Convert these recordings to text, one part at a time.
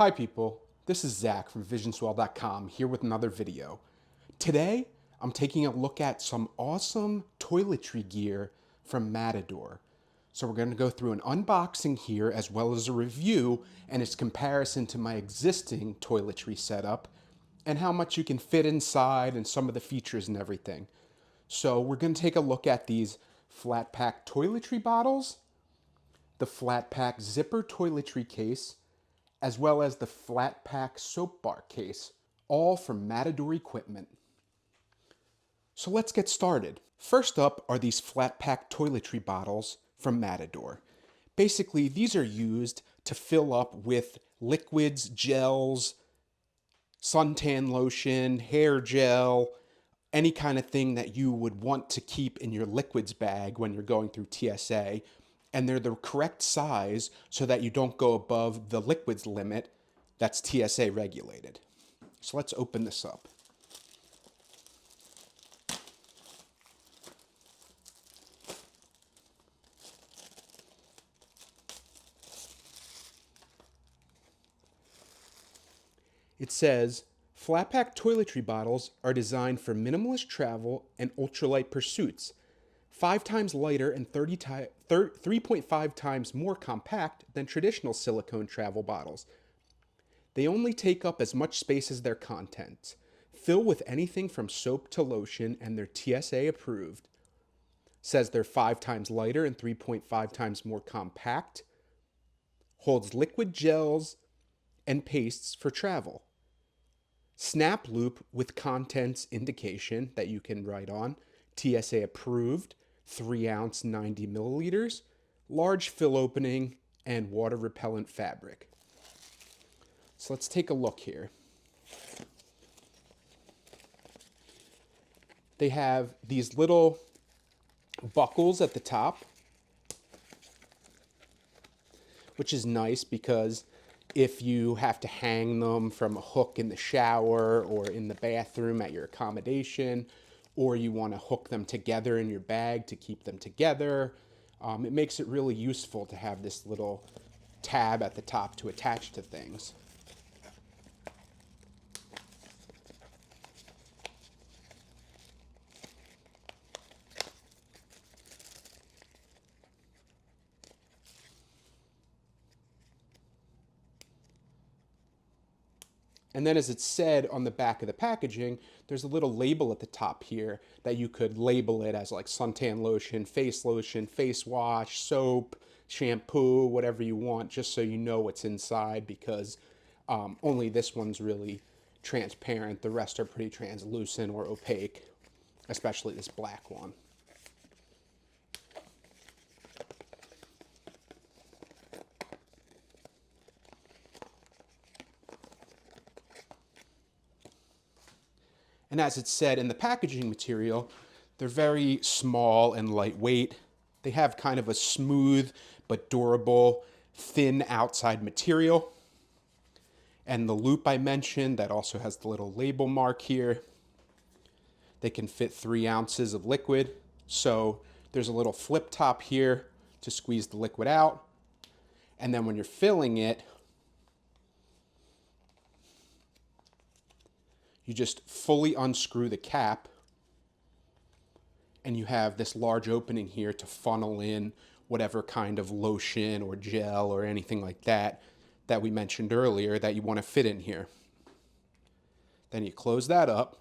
Hi people, this is Zach from visionswell.com here with another video. Today, I'm taking a look at some awesome toiletry gear from Matador. So we're going to go through an unboxing here as well as a review and its comparison to my existing toiletry setup and how much you can fit inside and some of the features and everything. So we're going to take a look at these FlatPak toiletry bottles, the FlatPak zipper toiletry case, as well as the FlatPak soap bar case, all from Matador equipment. So let's get started. First up are these FlatPak toiletry bottles from Matador. Basically, these are used to fill up with liquids, gels, suntan lotion, hair gel, any kind of thing that you would want to keep in your liquids bag when you're going through TSA. And they're the correct size so that you don't go above the liquids limit that's TSA regulated. So let's open this up. It says, FlatPak toiletry bottles are designed for minimalist travel and ultralight pursuits. 5 times lighter and 3.5 times more compact than traditional silicone travel bottles. They only take up as much space as their contents. Fill with anything from soap to lotion and they're TSA approved. Says they're 5 times lighter and 3.5 times more compact. Holds liquid gels and pastes for travel. Snap loop with contents indication that you can write on. TSA approved. 3 ounce 90 milliliters, large fill opening, and water repellent fabric. So let's take a look here. They have these little buckles at the top, which is nice because if you have to hang them from a hook in the shower or in the bathroom at your accommodation, or you want to hook them together in your bag to keep them together, it makes it really useful to have this little tab at the top to attach to things. And then as it said on the back of the packaging, there's a little label at the top here that you could label it as like suntan lotion, face wash, soap, shampoo, whatever you want, just so you know what's inside because only this one's really transparent. The rest are pretty translucent or opaque, especially this black one. And as it said in the packaging material, they're very small and lightweight. They have kind of a smooth but durable, thin outside material. And the loop I mentioned, that also has the little label mark here. They can fit 3 ounces of liquid. So there's a little flip top here to squeeze the liquid out. And then when you're filling it, you just fully unscrew the cap and you have this large opening here to funnel in whatever kind of lotion or gel or anything like that that we mentioned earlier that you want to fit in here. Then you close that up.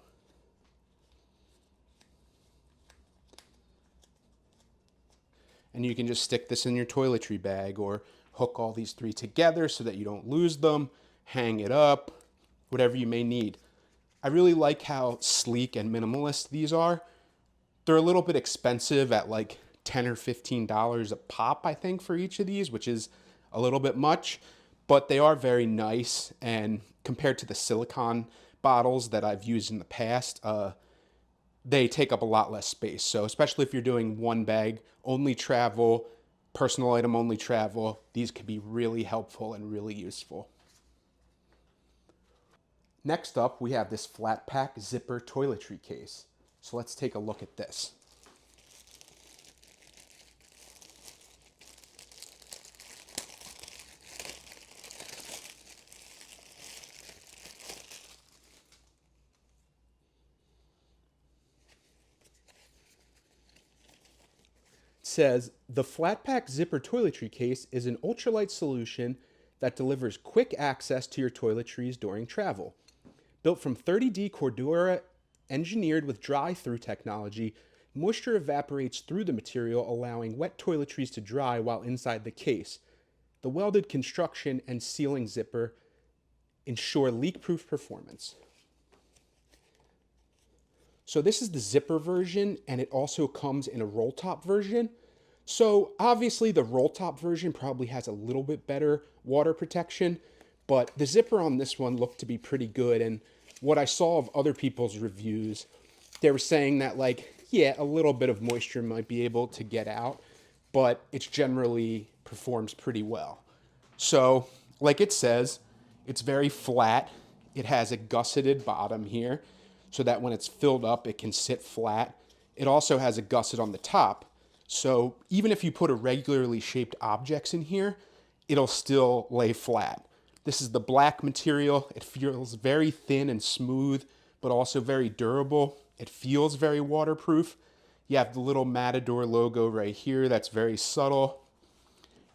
And you can just stick this in your toiletry bag or hook all these 3 together so that you don't lose them, hang it up, whatever you may need. I really like how sleek and minimalist these are. They're a little bit expensive at like $10 or $15 a pop, I think, for each of these, which is a little bit much, but they are very nice. And compared to the silicone bottles that I've used in the past, they take up a lot less space. So especially if you're doing one bag only travel, personal item only travel, these could be really helpful and really useful. Next up, we have this FlatPak zipper toiletry case. So let's take a look at this. says the FlatPak Zipper Toiletry Case is an ultralight solution that delivers quick access to your toiletries during travel. Built from 30D Cordura, engineered with dry-through technology, moisture evaporates through the material, allowing wet toiletries to dry while inside the case. The welded construction and sealing zipper ensure leak-proof performance. So this is the zipper version, and it also comes in a roll top version. So obviously the roll top version probably has a little bit better water protection, but the zipper on this one looked to be pretty good. And what I saw of other people's reviews, they were saying that, like, yeah, a little bit of moisture might be able to get out, but it generally performs pretty well. So like it says, it's very flat. It has a gusseted bottom here so that when it's filled up, it can sit flat. It also has a gusset on the top. So even if you put a regularly shaped objects in here, it'll still lay flat. This is the black material. It feels very thin and smooth, but also very durable. It feels very waterproof. You have the little Matador logo right here. That's very subtle.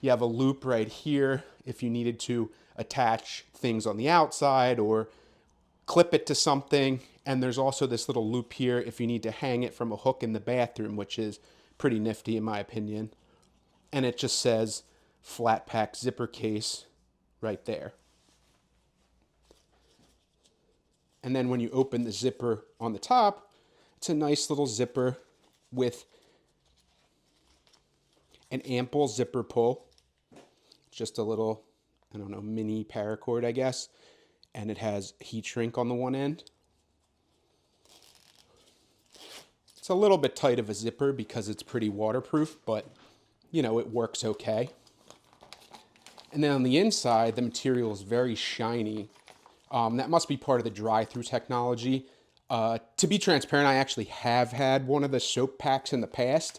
You have a loop right here if you needed to attach things on the outside or clip it to something. And there's also this little loop here if you need to hang it from a hook in the bathroom, which is pretty nifty in my opinion. And it just says FlatPak zipper case right there. And then when you open the zipper on the top, it's a nice little zipper with an ample zipper pull. Just a little, I don't know, mini paracord, I guess. And it has heat shrink on the one end. It's a little bit tight of a zipper because it's pretty waterproof, but you know, it works okay. And then on the inside, the material is very shiny. That must be part of the dry-through technology. To be transparent, I actually have had one of the soap packs in the past,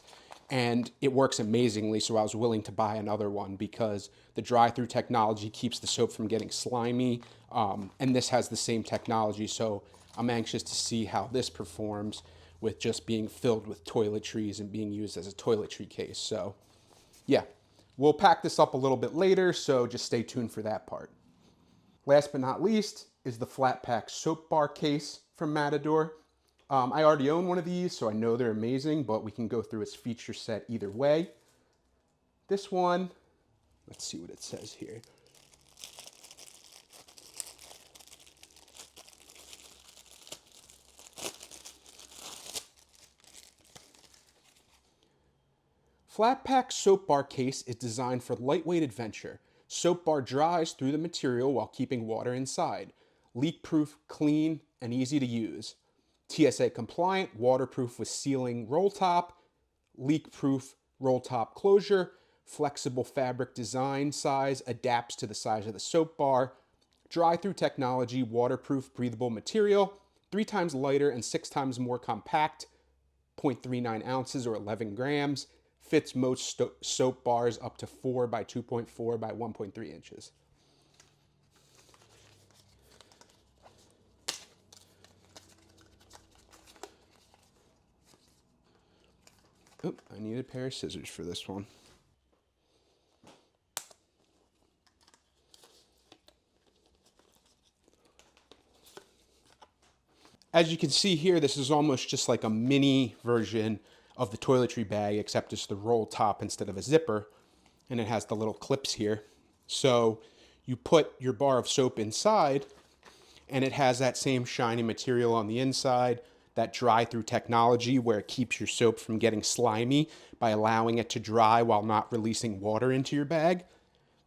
and it works amazingly, so I was willing to buy another one because the dry-through technology keeps the soap from getting slimy, and this has the same technology, so I'm anxious to see how this performs with just being filled with toiletries and being used as a toiletry case. So yeah, we'll pack this up a little bit later, so just stay tuned for that part. Last but not least is the FlatPak soap bar case from Matador. I already own one of these, so I know they're amazing, but we can go through its feature set either way. This one, let's see what it says here. FlatPak soap bar case is designed for lightweight adventure. Soap bar dries through the material while keeping water inside. Leak-proof, clean, and easy to use. TSA compliant, waterproof with sealing roll top, leak-proof roll top closure, flexible fabric design size, adapts to the size of the soap bar, dry-through technology, waterproof, breathable material, 3 times lighter and 6 times more compact, 0.39 ounces or 11 grams, fits most soap bars up to 4 by 2.4 by 1.3 inches. Oh, I need a pair of scissors for this one. As you can see here, this is almost just like a mini version of the toiletry bag, except it's the roll top instead of a zipper, and it has the little clips here. So you put your bar of soap inside, and it has that same shiny material on the inside, that dry-through technology where it keeps your soap from getting slimy by allowing it to dry while not releasing water into your bag.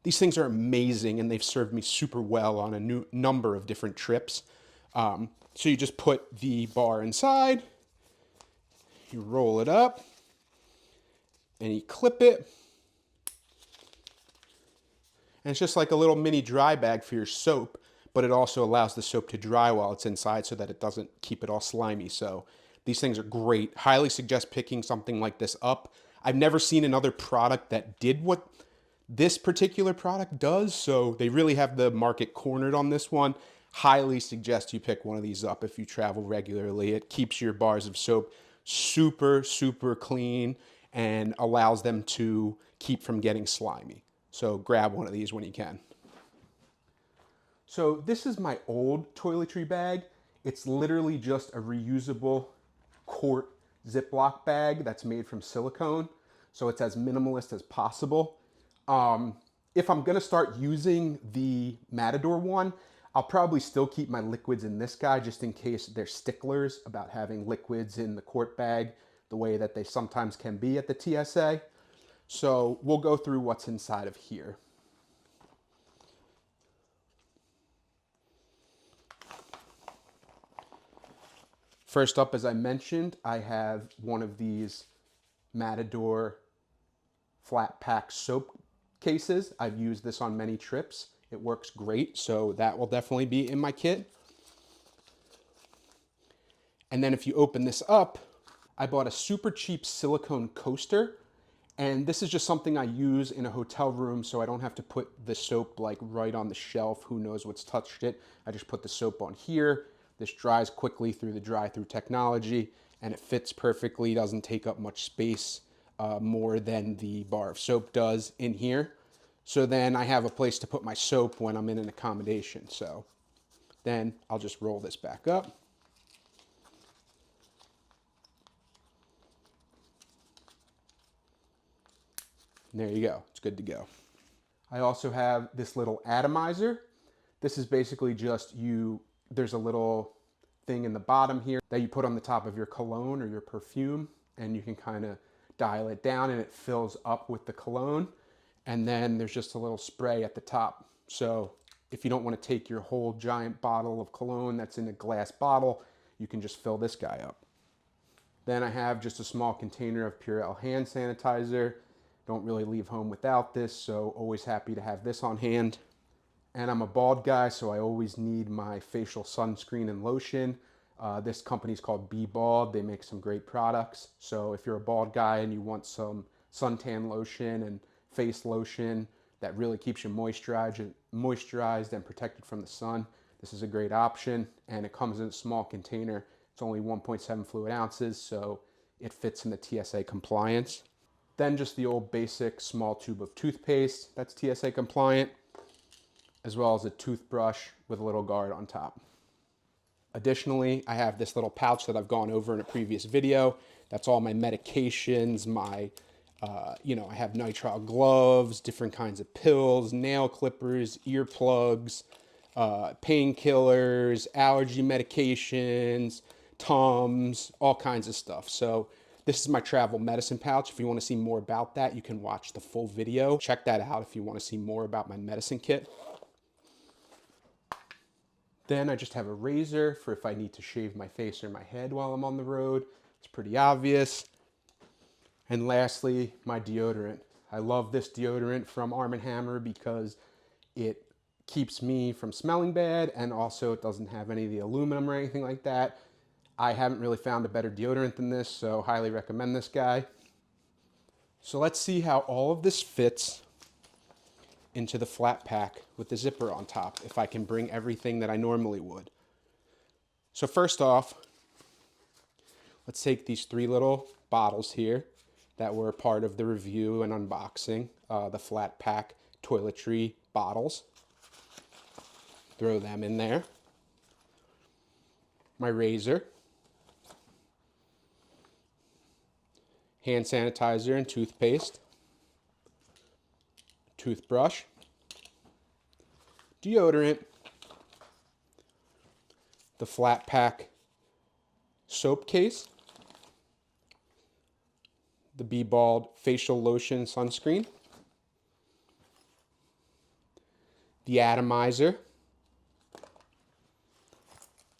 These things are amazing, and they've served me super well on a number of different trips. So you just put the bar inside, you roll it up, and you clip it. And it's just like a little mini dry bag for your soap, but it also allows the soap to dry while it's inside so that it doesn't keep it all slimy. So these things are great. Highly suggest picking something like this up. I've never seen another product that did what this particular product does, so they really have the market cornered on this one. Highly suggest you pick one of these up if you travel regularly. It keeps your bars of soap super, super clean, and allows them to keep from getting slimy. So grab one of these when you can. So this is my old toiletry bag. It's literally just a reusable quart Ziploc bag that's made from silicone. So it's as minimalist as possible. If I'm gonna start using the Matador one, I'll probably still keep my liquids in this guy just in case they're sticklers about having liquids in the quart bag the way that they sometimes can be at the TSA. So we'll go through what's inside of here. First up, as I mentioned, I have one of these Matador FlatPak soap cases. I've used this on many trips. It works great, so that will definitely be in my kit. And then if you open this up, I bought a super cheap silicone coaster. And this is just something I use in a hotel room so I don't have to put the soap like right on the shelf. Who knows what's touched it. I just put the soap on here. This dries quickly through the dry-through technology and it fits perfectly, doesn't take up much space more than the bar of soap does in here. So then I have a place to put my soap when I'm in an accommodation. So then I'll just roll this back up. And there you go, it's good to go. I also have this little atomizer. This is basically just there's a little thing in the bottom here that you put on the top of your cologne or your perfume, and you can kind of dial it down and it fills up with the cologne. And then there's just a little spray at the top. So if you don't want to take your whole giant bottle of cologne that's in a glass bottle, you can just fill this guy up. Then I have just a small container of Purell hand sanitizer. Don't really leave home without this, so always happy to have this on hand. And I'm a bald guy, so I always need my facial sunscreen and lotion. This company's called Be Bald. They make some great products. So if you're a bald guy and you want some suntan lotion and face lotion that really keeps you moisturized and protected from the sun, this is a great option. And it comes in a small container. It's only 1.7 fluid ounces, so it fits in the TSA compliance. Then just the old basic small tube of toothpaste that's TSA compliant, as well as a toothbrush with a little guard on top. Additionally, I have this little pouch that I've gone over in a previous video. That's all my medications, I have nitrile gloves, different kinds of pills, nail clippers, earplugs, painkillers, allergy medications, Tums, all kinds of stuff. So this is my travel medicine pouch. If you want to see more about that, you can watch the full video. Check that out if you want to see more about my medicine kit. Then I just have a razor for if I need to shave my face or my head while I'm on the road. It's pretty obvious. And lastly, my deodorant. I love this deodorant from Arm & Hammer because it keeps me from smelling bad, and also it doesn't have any of the aluminum or anything like that. I haven't really found a better deodorant than this, so highly recommend this guy. So let's see how all of this fits into the flat pack with the zipper on top, if I can bring everything that I normally would. So first off, let's take these 3 little bottles here that were part of the review and unboxing, the FlatPak Toiletry Bottles. Throw them in there. My razor, hand sanitizer and toothpaste, toothbrush, deodorant, the FlatPak soap case, the Be Bald facial lotion sunscreen, the atomizer,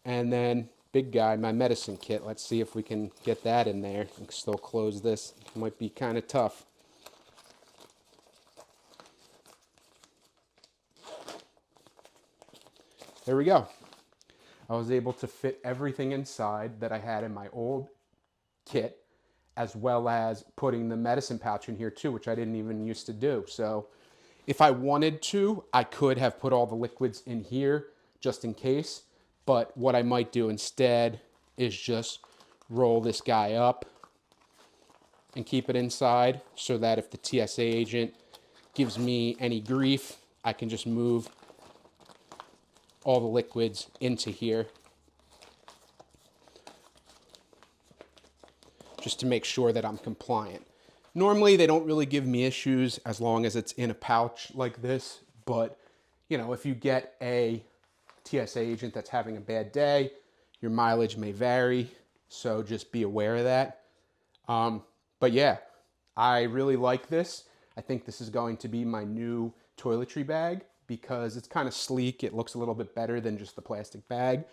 and then big guy, my medicine kit. Let's see if we can get that in there and still close this. It might be kind of tough. There we go. I was able to fit everything inside that I had in my old kit, as well as putting the medicine pouch in here too, which I didn't even used to do. So if I wanted to, I could have put all the liquids in here just in case. But what I might do instead is just roll this guy up and keep it inside so that if the TSA agent gives me any grief, I can just move all the liquids into here just to make sure that I'm compliant. Normally, they don't really give me issues as long as it's in a pouch like this, but you know, if you get a TSA agent that's having a bad day, your mileage may vary, so just be aware of that. But yeah, I really like this. I think this is going to be my new toiletry bag because it's kind of sleek. It looks a little bit better than just the plastic bag.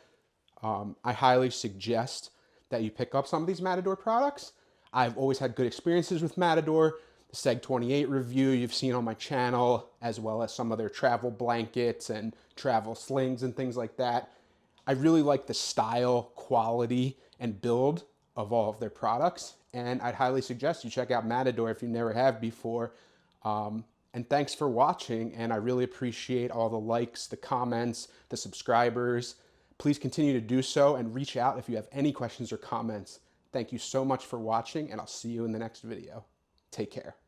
I highly suggest that you pick up some of these Matador products. I've always had good experiences with Matador. The Seg 28 review you've seen on my channel, as well as some of their travel blankets and travel slings and things like that. I really like the style, quality, and build of all of their products. And I'd highly suggest you check out Matador if you never have before. And thanks for watching. And I really appreciate all the likes, the comments, the subscribers. Please continue to do so and reach out if you have any questions or comments. Thank you so much for watching, and I'll see you in the next video. Take care.